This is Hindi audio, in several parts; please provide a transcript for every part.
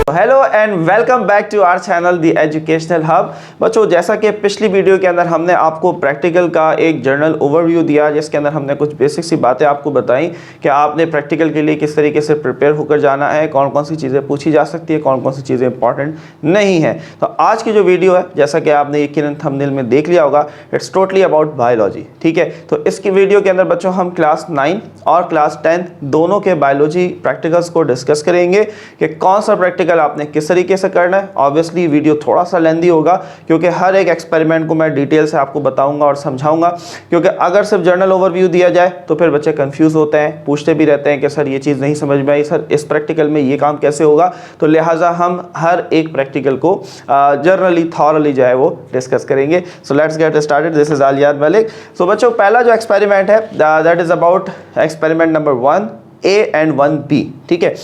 Hello and welcome back to our channel the educational hub. बच्चों, जैसा कि पिछली वीडियो के अंदर हमने आपको प्रैक्टिकल का एक जर्नल ओवरव्यू दिया, जिसके अंदर हमने कुछ बेसिक सी बातें आपको बताई कि आपने प्रैक्टिकल के लिए किस तरीके से प्रिपेयर होकर जाना है, कौन कौन सी चीज़ें पूछी जा सकती है, कौन कौन सी चीज़ें इंपॉर्टेंट नहीं है। तो आज की जो वीडियो है, जैसा कि आपने यकीनन थंबनेल में देख लिया होगा, इट्स टोटली अबाउट बायोलॉजी। ठीक है, तो इसकी वीडियो के अंदर बच्चों हम क्लास 9 और क्लास 10 दोनों के बायोलॉजी प्रैक्टिकल्स को डिस्कस करेंगे कि कौन सा प्रैक्टिकल आपने किस तरीके से करना है। ऑब्वियसली वीडियो थोड़ा सा लेंदी होगा क्योंकि हर एक एक्सपेरिमेंट को मैं डिटेल से आपको बताऊंगा और समझाऊंगा, क्योंकि अगर सिर्फ जर्नल ओवरव्यू दिया जाए तो फिर बच्चे कंफ्यूज होते हैं, पूछते भी रहते हैं कि सर ये चीज़ नहीं समझ में आई, सर इस प्रैक्टिकल में ये काम कैसे होगा। तो लिहाजा हम हर एक प्रैक्टिकल को जर्नली थॉरली जो है वो डिस्कस करेंगे। So let's get started. This is Aliyad Malik. So बच्चों, पहला जो एक्सपेरिमेंट है that is about experiment number 1A and 1B। ठीक है,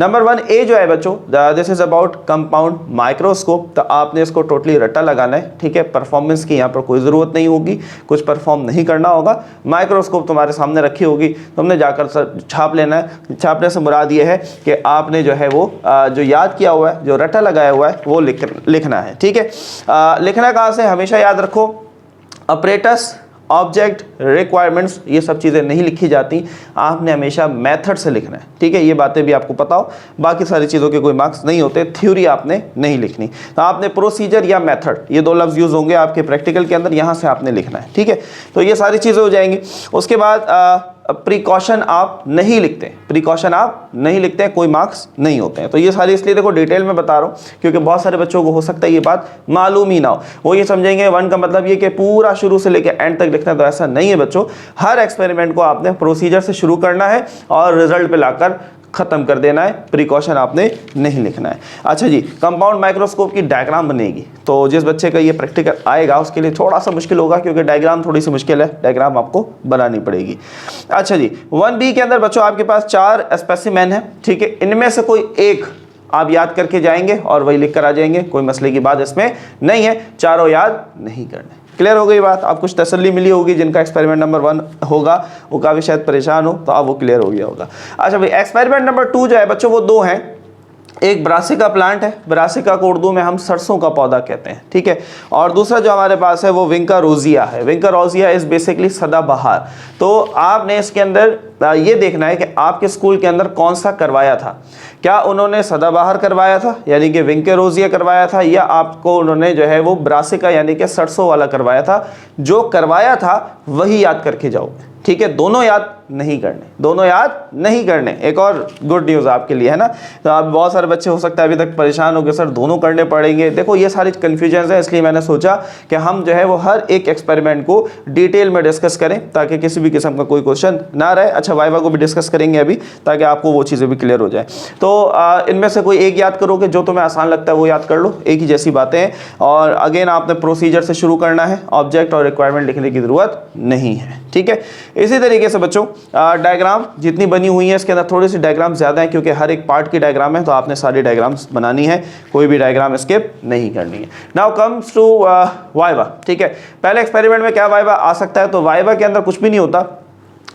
नंबर 1A जो है बच्चों, this is about compound microscope. तो आपने इसको टोटली रट्टा लगाना है। ठीक है, परफॉर्मेंस की यहाँ पर कोई ज़रूरत नहीं होगी, कुछ परफॉर्म नहीं करना होगा। माइक्रोस्कोप तुम्हारे सामने रखी होगी, तुमने जाकर छाप लेना है। छापने से मुराद ये है कि आपने जो है वो जो याद किया हुआ है, जो रट्टा लगाया हुआ है, वो लिखना है। ठीक है, लिखना कहाँ से, हमेशा याद रखो, ऑपरेटर्स, ऑब्जेक्ट, रिक्वायरमेंट्स, ये सब चीज़ें नहीं लिखी जाती, आपने हमेशा मेथड से लिखना है। ठीक है, ये बातें भी आपको पता हो, बाकी सारी चीज़ों के कोई मार्क्स नहीं होते, थ्योरी आपने नहीं लिखनी। तो आपने प्रोसीजर या मेथड, ये दो लफ्ज़ यूज़ होंगे आपके प्रैक्टिकल के अंदर, यहाँ से आपने लिखना है। ठीक है, तो ये सारी चीज़ें हो जाएंगी। उसके बाद प्रिकॉशन आप नहीं लिखते, प्रिकॉशन आप नहीं लिखते हैं, कोई मार्क्स नहीं होते हैं। तो ये सारी इसलिए देखो डिटेल में बता रहा हूँ क्योंकि बहुत सारे बच्चों को हो सकता है ये बात मालूम ही ना हो। वो ये समझेंगे 1 का मतलब ये कि पूरा शुरू से लेकर एंड तक लिखना है, तो ऐसा नहीं है बच्चों। हर एक्सपेरिमेंट को आपने प्रोसीजर से शुरू करना है और रिजल्ट पे लाकर खत्म कर देना है, प्रिकॉशन आपने नहीं लिखना है। अच्छा जी, कंपाउंड माइक्रोस्कोप की डायग्राम बनेगी, तो जिस बच्चे का ये प्रैक्टिकल आएगा उसके लिए थोड़ा सा मुश्किल होगा क्योंकि डायग्राम थोड़ी सी मुश्किल है, डायग्राम आपको बनानी पड़ेगी। अच्छा जी, 1B के अंदर बच्चों आपके पास 4 स्पेसिमेन है। ठीक है, इनमें से कोई एक आप याद करके जाएंगे और वही लिख कर आ जाएंगे, कोई मसले की बात इसमें नहीं है, चारों याद नहीं करने। क्लियर हो गई बात? आप कुछ तसल्ली मिली होगी, जिनका एक्सपेरिमेंट नंबर 1 होगा वो काफ़ी शायद परेशान हो, तो अब वो क्लियर हो गया होगा। अच्छा भाई, एक्सपेरिमेंट नंबर 2 जो है बच्चों वो 2 हैं। एक ब्रासिका प्लांट है, ब्रासिका को उर्दू में हम सरसों का पौधा कहते हैं। ठीक है, और दूसरा जो हमारे पास है वो विंका रोजिया है। विंका रोजिया इज़ बेसिकली सदाबहार। तो आपने इसके अंदर ये देखना है कि आपके स्कूल के अंदर कौन सा करवाया था। क्या उन्होंने सदाबहार करवाया था यानी कि विंका रोजिया करवाया था, या आपको उन्होंने जो है वो ब्रासिका यानी कि सरसों वाला करवाया था। जो करवाया था वही याद करके जाओ। ठीक है, दोनों याद नहीं करने, दोनों याद नहीं करने। एक और गुड न्यूज़ आपके लिए है ना, तो आप बहुत सारे बच्चे हो सकता है अभी तक परेशान हो गए, सर दोनों करने पड़ेंगे। देखो ये सारी कन्फ्यूजन है, इसलिए मैंने सोचा कि हम जो है वो हर एक एक्सपेरिमेंट को डिटेल में डिस्कस करें ताकि किसी भी किस्म का कोई क्वेश्चन ना रहे। अच्छा, वाइवा को भी डिस्कस करेंगे अभी ताकि आपको वो चीज़ें भी क्लियर हो जाए। तो इनमें से कोई एक याद करोगे, जो तुम्हें आसान लगता है वो याद कर लो, एक ही जैसी बातें हैं। और अगेन आपने प्रोसीजर से शुरू करना है, ऑब्जेक्ट और रिक्वायरमेंट लिखने की ज़रूरत नहीं है। ठीक है, इसी तरीके से बच्चों डायग्राम जितनी बनी हुई है इसके अंदर थोड़ी सी डायग्राम ज़्यादा है क्योंकि हर एक पार्ट की डायग्राम है, तो आपने सारी डायग्राम्स बनानी है, कोई भी डायग्राम स्किप नहीं करनी है। Now comes to viva. ठीक है, पहले एक्सपेरिमेंट में क्या वाइवा आ सकता है, तो वाइवा के अंदर कुछ भी नहीं होता।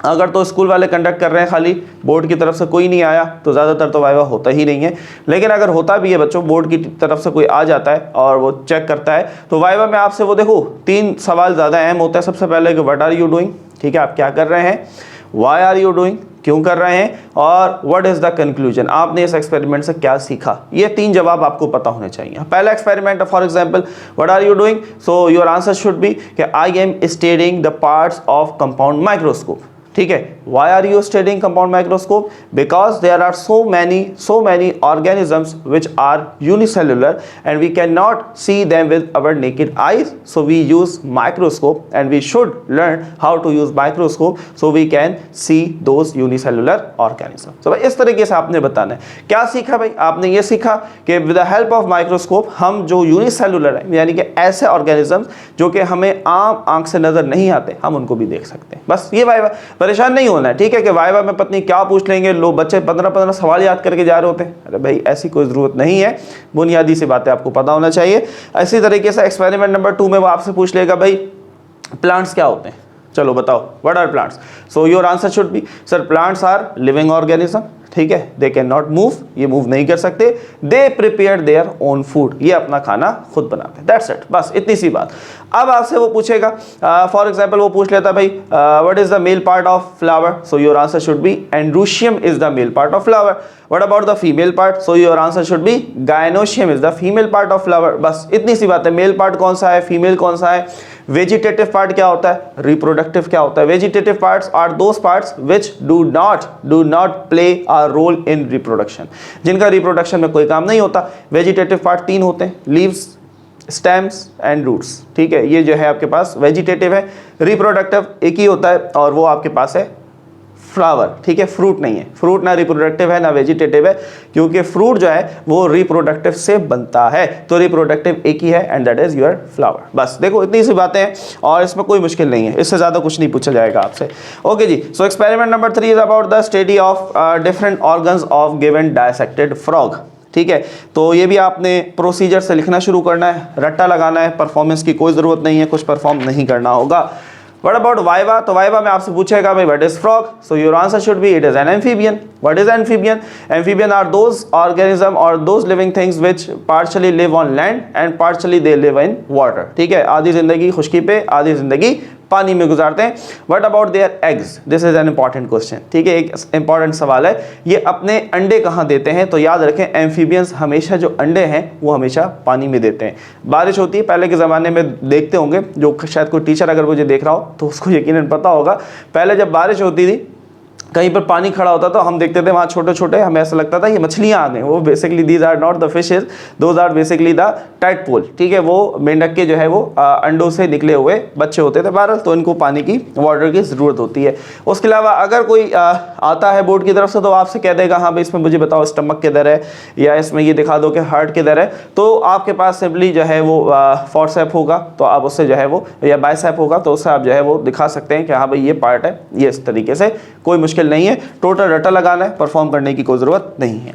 अगर तो स्कूल वाले कंडक्ट कर रहे हैं, खाली बोर्ड की तरफ से कोई नहीं आया, तो ज़्यादातर तो वाइवा होता ही नहीं है। लेकिन अगर होता भी है बच्चों, बोर्ड की तरफ से कोई आ जाता है और वो चेक करता है, तो वाइवा में आपसे वो देखो 3 सवाल ज़्यादा अहम होता है। सबसे पहले कि व्हाट आर यू डूइंग, ठीक है, आप क्या कर रहे हैं, वाई आर यू डूइंग, क्यों कर रहे हैं, और व्हाट इज़ द कंक्लूजन, आपने इस एक्सपेरिमेंट से क्या सीखा। ये 3 जवाब आपको पता होने चाहिए। पहला experiment for example, what are you doing, so your answer should be कि I am studying the parts of compound microscope. ठीक है, why are you studying compound microscope? Because there are so many organisms which are unicellular and we cannot see them with our naked eyes, so we use microscope and we should learn how to use microscope so we can see those unicellular organisms. So इस तरीके से आपने बताना है। क्या सीखा भाई, आपने ये सीखा कि with the help of microscope हम जो unicellular है यानी कि ऐसे organisms जो कि हमें आम आंख से नजर नहीं आते, हम उनको भी देख सकते हैं। बस ये वाइवा, परेशान नहीं होना है। ठीक है, कि वाइवा में पत्नी क्या पूछ लेंगे, लोग बच्चे 15 सवाल याद करके जा रहे होते हैं। अरे भाई ऐसी कोई ज़रूरत नहीं है, बुनियादी सी बातें आपको पता होना चाहिए। इसी तरीके से एक्सपेरिमेंट नंबर 2 में वो आपसे पूछ लेगा भाई प्लांट्स क्या होते हैं, चलो बताओ, what are plants? So your answer should be sir plants are living organism, ठीक है, दे कैन नॉट मूव, ये मूव नहीं कर सकते, they prepare their own food, ये अपना खाना खुद बनाते हैं, दैट्स इट, बस इतनी सी बात। अब आपसे वो पूछेगा, फॉर एग्जाम्पल वो पूछ लेता भाई what is the male part of flower? So your answer should be androecium is the male part of flower. What about the female part? So your answer should be gynoecium is the female part of flower. बस इतनी सी बात है, मेल पार्ट कौन सा है, फीमेल कौन सा है, वेजिटेटिव पार्ट क्या होता है, रिप्रोडक्टिव क्या होता है। Vegetative parts are those parts which do not play a role in reproduction, जिनका रिप्रोडक्शन में कोई काम नहीं होता। वेजिटेटिव पार्ट 3 होते हैं, लीव्स, स्टेम्स एंड रूट्स, ठीक है, ये जो है आपके पास वेजिटेटिव है। रिप्रोडक्टिव एक ही होता है और वो आपके पास है फ्लावर, ठीक है, फ्रूट नहीं है। फ्रूट ना रिप्रोडक्टिव है ना वेजिटेटिव है, क्योंकि फ्रूट जो है वो रिप्रोडक्टिव से बनता है, तो रिप्रोडक्टिव एक ही है and that is your flower. बस देखो इतनी सी बातें हैं और इसमें कोई मुश्किल नहीं है, इससे ज़्यादा कुछ नहीं पूछा जाएगा आपसे। ओके जी, so experiment number 3 is about the study of different organs of given dissected frog, ठीक है। तो ये भी आपने प्रोसीजर से लिखना शुरू करना है, रट्टा लगाना है, परफॉर्मेंस की कोई ज़रूरत नहीं है, कुछ परफॉर्म नहीं करना होगा। What about viva? तो वाइवा में आपसे पूछेगा भाई what is frog? So your answer should be it is an amphibian. What is amphibian? Amphibian are those organism और those living things which partially live on land and partially they live in water, ठीक है, आधी जिंदगी खुश्की पे, आधी जिंदगी पानी में गुजारते हैं। What about their eggs? This is an important question, ठीक है, एक इंपॉर्टेंट सवाल है। ये अपने अंडे कहाँ देते हैं? तो याद रखें एम्फीबियंस हमेशा जो अंडे हैं वो हमेशा पानी में देते हैं। बारिश होती है, पहले के ज़माने में देखते होंगे, जो शायद कोई टीचर अगर मुझे देख रहा हो तो उसको यकीनन पता होगा, पहले जब बारिश होती थी कहीं पर पानी खड़ा होता था, हम देखते थे वहाँ छोटे छोटे, हमें ऐसा लगता था ये मछलियाँ आ गई। वो basically these are not the fishes, those are basically the tadpole, ठीक है, वो मेंढक के जो है वो अंडों से निकले हुए बच्चे होते थे बहरहाल, तो इनको पानी की, वाटर की ज़रूरत होती है। उसके अलावा अगर कोई आता है बोर्ड की तरफ से तो आपसे कह देगा हाँ भाई इसमें मुझे बताओ स्टमक किधर है, या इसमें ये दिखा दो कि हार्ट किधर है, तो आपके पास सिंपली जो है वो फॉरसेप होगा, तो आप उससे जो है वो, या बाइसेप होगा तो उससे आप जो है वो दिखा सकते हैं कि हाँ भाई ये पार्ट है, ये इस तरीके से, कोई मुश्किल नहीं है, टोटल रटा लगाना है, परफॉर्म करने की कोई जरूरत नहीं है।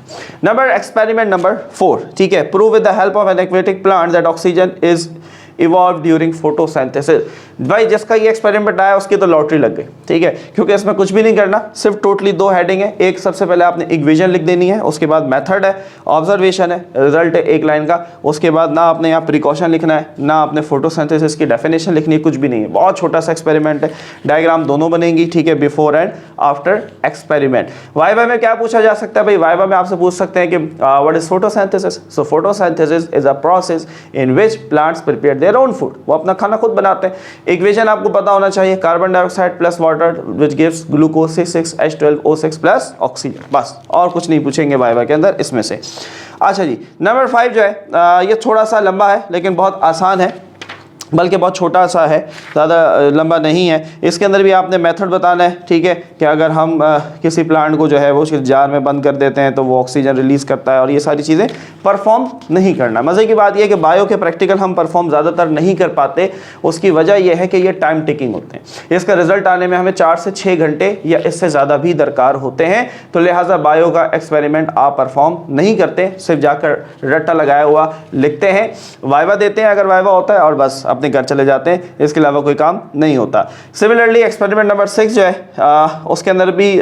एक्सपेरिमेंट नंबर 4, ठीक है, prove with the help of N aquatic plant that oxygen is evolve during photosynthesis. भाई जिसका ये एक्सपेरिमेंट आया उसकी तो लॉटरी लग गई, ठीक है, क्योंकि इसमें कुछ भी नहीं करना, सिर्फ टोटली 2 हेडिंग है। एक सबसे पहले आपने इक्वेशन लिख देनी है, उसके बाद मेथड है, ऑब्जर्वेशन है, रिजल्ट है 1 लाइन का, उसके बाद ना आपने यहाँ प्रिकॉशन लिखना है, ना आपने फोटोसिंथेसिस की डेफिनेशन लिखनी है, कुछ भी नहीं है, बहुत छोटा सा एक्सपेरिमेंट है। डायग्राम दोनों बनेंगी, ठीक है, before and after experiment. Viva में क्या पूछा जा सकता है भाई? वाइवा में आपसे पूछ सकते हैं कि what is photosynthesis? So photosynthesis is a process in which plants prepare their own food, वो अपना खाना खुद बनाते हैं। इक्वेशन आपको पता होना चाहिए, carbon dioxide plus water which gives glucose C6H12O6 plus oxygen, बस और कुछ नहीं पूछेंगे वाइवा के अंदर इसमें से। अच्छा जी, नंबर 5 जो है ये थोड़ा सा लंबा है लेकिन बहुत आसान है, बल्कि बहुत छोटा सा है, ज़्यादा लंबा नहीं है। इसके अंदर भी आपने मेथड बताना है, ठीक है, कि अगर हम किसी प्लांट को जो है वो जार में बंद कर देते हैं तो वो ऑक्सीजन रिलीज़ करता है, और ये सारी चीज़ें परफॉर्म नहीं करना। मज़े की बात यह है कि बायो के प्रैक्टिकल हम परफॉर्म ज़्यादातर नहीं कर पाते, उसकी वजह यह है कि ये टाइम टेकिंग होते हैं, इसका रिजल्ट आने में हमें 4 से 6 घंटे या इससे ज़्यादा भी दरकार होते हैं, तो लिहाजा बायो का एक्सपेरिमेंट आप परफॉर्म नहीं करते, सिर्फ जाकर रट्टा लगाया हुआ लिखते हैं, वाइवा देते हैं अगर वाइवा होता है, और बस अपने घर चले जाते हैं, इसके अलावा कोई काम नहीं होता। सिमिलरली एक्सपेरिमेंट नंबर 6 जो है उसके अंदर भी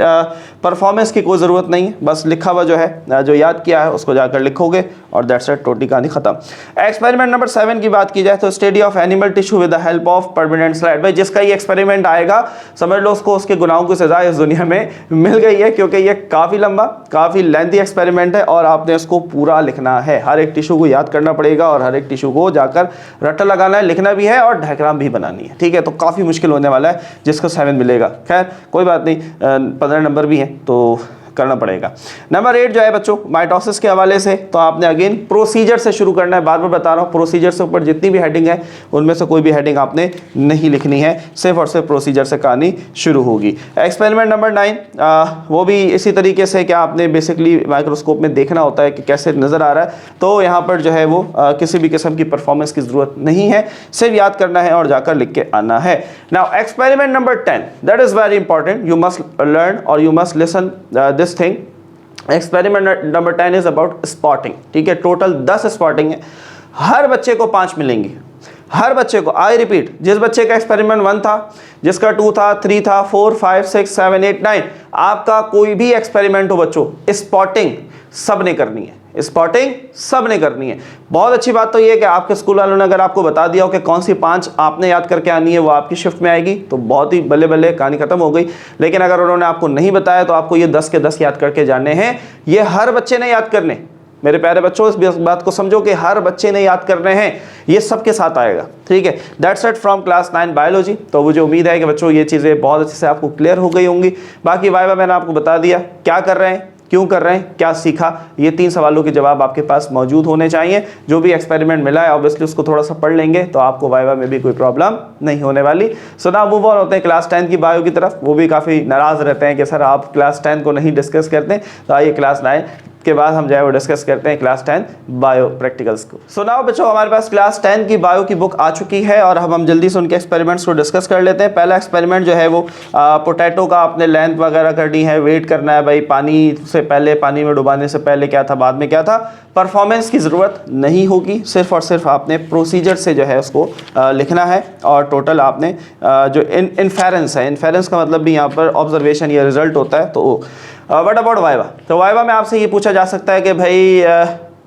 परफॉर्मेंस की कोई ज़रूरत नहीं है, बस लिखा हुआ जो है, जो याद किया है उसको जाकर लिखोगे और दैट्स इट, टोटी कहानी खत्म। एक्सपेरिमेंट नंबर 7 की बात की जाए तो study of animal tissue with the help of permanent slide. भाई जिसका ये एक्सपेरिमेंट आएगा समझ लो उसको उसके गुनाहों की सजा इस दुनिया में मिल गई है, क्योंकि ये काफ़ी लंबा, काफ़ी लेंथी एक्सपेरिमेंट है और आपने इसको पूरा लिखना है, हर एक टिश्यू को याद करना पड़ेगा और हर एक टिश्यू को जाकर रट्टा लगाना है, लिखना भी है और डायग्राम भी बनानी है, ठीक है, तो काफ़ी मुश्किल होने वाला है जिसको 7 मिलेगा। खैर कोई बात नहीं, 15 नंबर भी है तो करना पड़ेगा। नंबर 8 जो है बच्चों माइटोसिस के हवाले से, तो आपने अगेन प्रोसीजर से शुरू करना है, बार बार बता रहा हूँ, प्रोसीजर से ऊपर जितनी भी हेडिंग है उनमें से कोई भी हेडिंग आपने नहीं लिखनी है, सिर्फ और सिर्फ प्रोसीजर से कहानी शुरू होगी। एक्सपेरिमेंट नंबर 9 वो भी इसी तरीके से, क्या आपने बेसिकली माइक्रोस्कोप में देखना होता है कि कैसे नज़र आ रहा है, तो यहाँ पर जो है वो किसी भी किस्म की परफॉर्मेंस की ज़रूरत नहीं है, सिर्फ याद करना है और जाकर लिख के आना है। Now experiment number 10 that is very important, you must learn और you must listen this thing. Experiment number 10 is about spotting, ठीक है, टोटल 10 स्पॉटिंग है, हर बच्चे को 5 मिलेंगी, हर बच्चे को, आई रिपीट, जिस बच्चे का एक्सपेरिमेंट 1 था, जिसका 2 था, 3 था, 4, 5, 6, 7, 8, 9, आपका कोई भी एक्सपेरिमेंट हो बच्चों, स्पॉटिंग सब ने करनी है, स्पॉटिंग सब ने करनी है। बहुत अच्छी बात तो ये है कि आपके स्कूल वालों ने अगर आपको बता दिया हो कि कौन सी 5 आपने याद करके आनी है, वो आपकी शिफ्ट में आएगी, तो बहुत ही बल्ले बल्ले, कहानी खत्म हो गई। लेकिन अगर उन्होंने आपको नहीं बताया तो आपको ये 10 के 10 याद करके जाने हैं। ये हर बच्चे ने याद करने, मेरे प्यारे बच्चों, इस बात को समझो कि हर बच्चे ने याद करने हैं, ये सबके साथ आएगा, ठीक है। That's it from class 9 biology. तो मुझे उम्मीद है कि बच्चों ये चीज़ें बहुत अच्छे से आपको क्लियर हो गई होंगी। बाकी वाइवा मैंने आपको बता दिया क्या कर रहे हैं, क्यों कर रहे हैं, क्या सीखा, ये 3 सवालों के जवाब आपके पास मौजूद होने चाहिए। जो भी एक्सपेरिमेंट मिला है ऑब्वियसली उसको थोड़ा सा पढ़ लेंगे तो आपको वाइवा में भी कोई प्रॉब्लम नहीं होने वाली। सो नाउ मूव ऑन होते हैं क्लास 10 की बायो की तरफ। वो भी काफ़ी नाराज़ रहते हैं कि सर आप क्लास 10 को नहीं डिस्कस करते, तो आइए क्लास 9 के बाद हम जो है वो डिस्कस करते हैं क्लास 10 बायो प्रैक्टिकल्स को। सो नाउ बच्चों, हमारे पास क्लास 10 की बायो की बुक आ चुकी है और हम जल्दी से उनके एक्सपेरिमेंट्स को डिस्कस कर लेते हैं। पहला एक्सपेरिमेंट जो है वो पोटैटो का आपने लेंथ वगैरह करनी है, वेट करना है भाई, पानी से पहले, पानी में डुबाने से पहले क्या था, बाद में क्या था। परफॉर्मेंस की ज़रूरत नहीं होगी, सिर्फ और सिर्फ आपने प्रोसीजर से जो है उसको लिखना है। और टोटल आपने जो इन्फेरेंस है, इन्फेरेंस का मतलब भी यहाँ पर ऑब्जर्वेशन या रिजल्ट होता है। तो व्हाट अबाउट वाइवा, तो वाइवा में आपसे ये पूछा जा सकता है कि भाई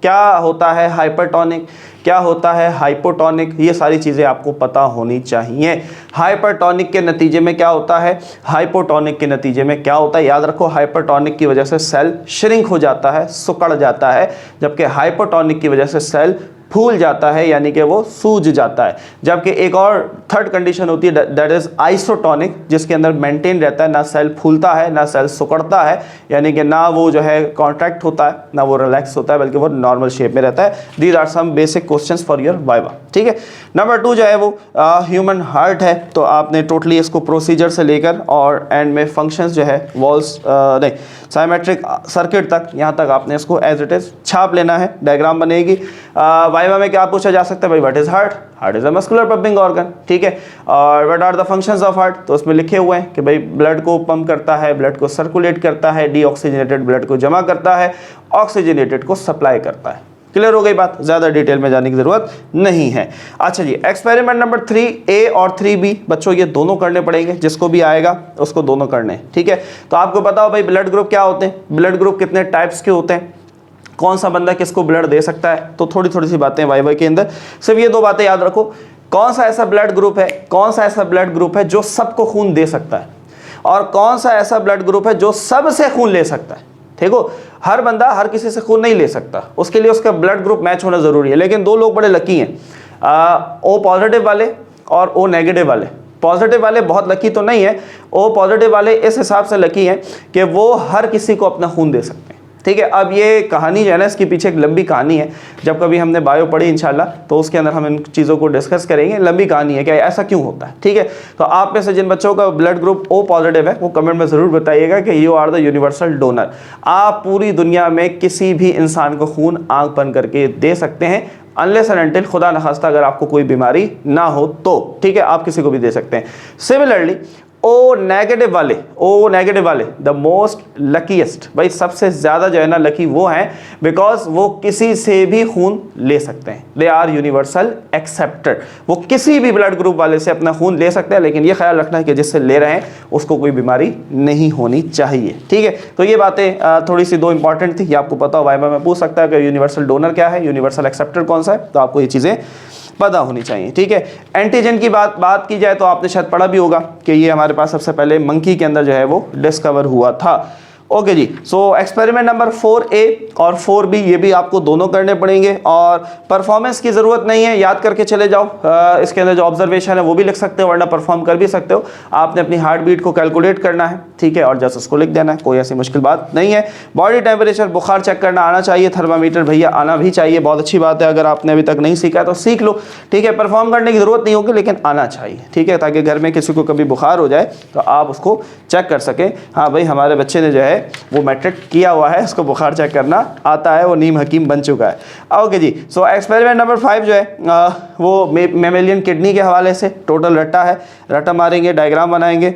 क्या होता है हाइपरटोनिक, क्या होता है हाइपोटोनिक, ये सारी चीज़ें आपको पता होनी चाहिए। हाइपरटोनिक के नतीजे में क्या होता है, हाइपोटोनिक के नतीजे में क्या होता है। याद रखो, हाइपरटोनिक की वजह से सेल श्रिंक हो जाता है, सिकुड़ जाता है, जबकि हाइपोटोनिक की वजह से सेल फूल जाता है, यानी कि वो सूज जाता है। जबकि एक और थर्ड कंडीशन होती है, दैट इज आइसोटोनिक, जिसके अंदर मेंटेन रहता है, ना सेल फूलता है ना सेल सिकुड़ता है, यानी कि ना वो जो है कॉन्ट्रैक्ट होता है ना वो रिलैक्स होता है, बल्कि वो नॉर्मल शेप में रहता है। These are some basic questions for your viva, ठीक है। नंबर 2 जो है वो ह्यूमन हार्ट है। तो आपने टोटली इसको प्रोसीजर से लेकर और एंड में फंक्शंस जो है वॉल्स नहीं साइमेट्रिक सर्किट तक, यहाँ तक आपने इसको एज इट इज छाप लेना है, डायग्राम बनेगी। वाइवा में क्या पूछा जा सकता है भाई, what is heart, heart is a muscular pumping organ, ठीक है। और what are the functions of heart, तो उसमें लिखे हुए हैं कि भाई ब्लड को पंप करता है, ब्लड को सर्कुलेट करता है, डीऑक्सीजनेटेड ब्लड को जमा करता है, ऑक्सीजनेटेड को सप्लाई करता है। क्लियर हो गई बात, ज़्यादा डिटेल में जाने की ज़रूरत नहीं है। अच्छा जी, एक्सपेरिमेंट नंबर 3A और 3B बच्चों ये दोनों करने पड़ेंगे, जिसको भी आएगा उसको दोनों करने हैं, ठीक है। तो आपको पता हो भाई ब्लड ग्रुप क्या होते हैं, ब्लड ग्रुप कितने टाइप्स के होते हैं, कौन सा बंदा किसको ब्लड दे सकता है। तो थोड़ी थोड़ी सी बातें वाइवा के अंदर, सिर्फ ये 2 बातें याद रखो। कौन सा ऐसा ब्लड ग्रुप है, कौन सा ऐसा ब्लड ग्रुप है जो सबको खून दे सकता है, और कौन सा ऐसा ब्लड ग्रुप है जो सबसे खून ले सकता है। ठीक हो, हर बंदा हर किसी से खून नहीं ले सकता, उसके लिए उसका ब्लड ग्रुप मैच होना ज़रूरी है। लेकिन 2 लोग बड़े लकी हैं, ओ पॉजिटिव वाले और ओ नेगेटिव वाले। पॉजिटिव वाले बहुत लकी तो नहीं है, ओ पॉजिटिव वाले इस हिसाब से लकी हैं कि वो हर किसी को अपना खून दे सकते हैं, ठीक है। अब ये कहानी जो है ना, इसके पीछे एक लंबी कहानी है। जब कभी हमने बायो पढ़ी इंशाल्लाह तो उसके अंदर हम इन चीज़ों को डिस्कस करेंगे। लंबी कहानी है कि ऐसा क्यों होता है, ठीक है। तो आप में से जिन बच्चों का ब्लड ग्रुप ओ पॉजिटिव है वो कमेंट में ज़रूर बताइएगा कि you are the universal donor. आप पूरी दुनिया में किसी भी इंसान को खून आँख बंद करके दे सकते हैं, अनलेस एंड अनटिल खुदा न खास्ता अगर आपको कोई बीमारी ना हो तो, ठीक है, आप किसी को भी दे सकते हैं। सिमिलरली ओ नेगेटिव वाले द मोस्ट लकीएस्ट, भाई सबसे ज़्यादा जो है ना लकी वो हैं, बिकॉज वो किसी से भी खून ले सकते हैं। दे आर यूनिवर्सल एक्सेप्टेड, वो किसी भी ब्लड ग्रुप वाले से अपना खून ले सकते हैं, लेकिन ये ख्याल रखना है कि जिससे ले रहे हैं उसको कोई बीमारी नहीं होनी चाहिए, ठीक है। तो ये बातें थोड़ी सी 2 इंपॉर्टेंट थी, ये आपको पता हो। वाइवा में पूछ सकता है कि यूनिवर्सल डोनर क्या है, यूनिवर्सल एक्सेप्टेड कौन सा है, तो आपको ये चीज़ें पता होनी चाहिए, ठीक है। एंटीजन की बात की जाए तो आपने शायद पढ़ा भी होगा कि ये हमारे पास सबसे पहले मंकी के अंदर जो है वो डिस्कवर हुआ था। ओके जी, सो एक्सपेरिमेंट नंबर 4A और 4B ये भी आपको दोनों करने पड़ेंगे, और परफॉर्मेंस की ज़रूरत नहीं है, याद करके चले जाओ। इसके अंदर जो ऑब्जर्वेशन है वो भी लिख सकते हो, वरना परफॉर्म कर भी सकते हो। आपने अपनी हार्ट बीट को कैलकुलेट करना है, ठीक है, और जस्ट उसको लिख देना है, कोई ऐसी मुश्किल बात नहीं है। बॉडी टेम्परेचर, बुखार चेक करना आना चाहिए, थर्मामीटर भैया आना भी चाहिए, बहुत अच्छी बात है। अगर आपने अभी तक नहीं सीखा तो सीख लो, ठीक है। परफॉर्म करने की ज़रूरत नहीं होगी लेकिन आना चाहिए, ठीक है, ताकि घर में किसी को कभी बुखार हो जाए तो आप उसको चेक कर सकें, हाँ भाई हमारे बच्चे ने जो है वो मैट्रिक किया हुआ है, उसको बुखार चेक करना आता है, वो नीम हकीम बन चुका है। ओके जी, सो एक्सपेरिमेंट नंबर 5 जो है वो मेमेलियन किडनी के हवाले से टोटल रट्टा है, रट्टा मारेंगे, डायग्राम बनाएंगे,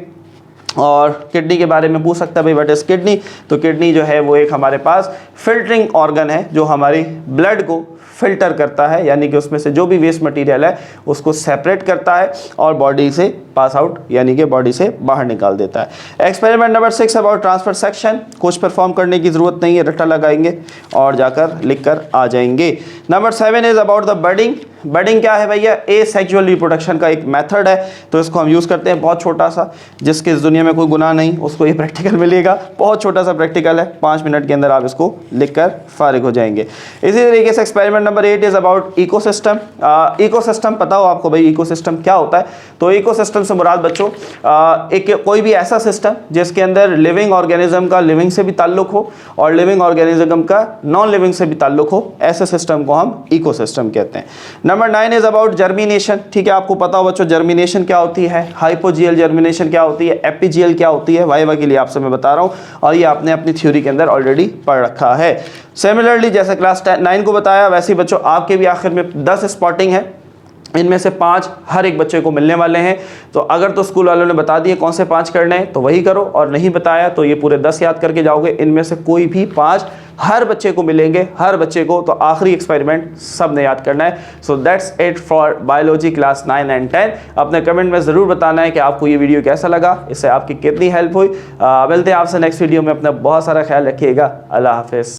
और किडनी के बारे में पूछ सकता है भाई व्हाट इज किडनी। तो किडनी जो है वो एक हमारे पास फिल्टरिंग ऑर्गन है जो हमारी ब्लड को फिल्टर करता है, यानी कि उसमें से जो भी वेस्ट मटेरियल है उसको सेपरेट करता है और बॉडी से पास आउट यानी कि बॉडी से बाहर निकाल देता है। Experiment number 6 about transfer section, कुछ परफॉर्म करने की जरूरत नहीं है, रट्टा लगाएंगे और जाकर लिख कर आ जाएंगे। Number 7 is about the budding. Budding क्या है भैया? एसेक्सुअल रिप्रोडक्शन का एक मेथड है, तो इसको हम यूज़ करते हैं। बहुत छोटा सा, जिसके इस दुनिया में कोई गुनाह नहीं उसको ये प्रैक्टिकल मिलेगा। बहुत छोटा सा प्रैक्टिकल है, 5 मिनट के अंदर आप इसको लिखकर फारिग हो जाएंगे। इसी तरीके से experiment number 8 is about ecosystem. Ecosystem पता हो आपको भाई इकोसिस्टम क्या होता है? तो इकोसिस्टम से मुराद बच्चों एक कोई भी ऐसा सिस्टम जिसके अंदर लिविंग ऑर्गेनिज्म का लिविंग से भी ताल्लुक हो और लिविंग ऑर्गेनिज्म का नॉन लिविंग से भी ताल्लुक हो, ऐसे सिस्टम को हम इकोसिस्टम कहते हैं। Number 9 is about germination. ठीक है, आपको पता हो बच्चों जर्मिनेशन क्या होती है, हाइपोजियल जर्मिनेशन क्या होती है, एपिजियल क्या होती है, वाइवा के लिए आपसे मैं बता रहा हूँ और ये आपने अपनी थ्योरी के अंदर ऑलरेडी पढ़ रखा है। सिमिलरली जैसे क्लास 9 को बताया वैसे ही बच्चों आपके भी आखिर में 10 स्पॉटिंग है, इनमें से 5 हर एक बच्चे को मिलने वाले हैं। तो अगर तो स्कूल वालों ने बता दिए कौन से 5 करने हैं तो वही करो, और नहीं बताया तो ये पूरे 10 याद करके जाओगे। इनमें से कोई भी 5 हर बच्चे को मिलेंगे, हर बच्चे को। तो आखिरी एक्सपेरिमेंट सब ने याद करना है। So that's it for biology class 9 and 10। अपने कमेंट में ज़रूर बताना है कि आपको ये वीडियो कैसा लगा, इससे आपकी कितनी हेल्प हुई। मिलते हैं आपसे नेक्स्ट वीडियो में। अपना बहुत सारा ख्याल रखिएगा। अल्लाह हाफिज़।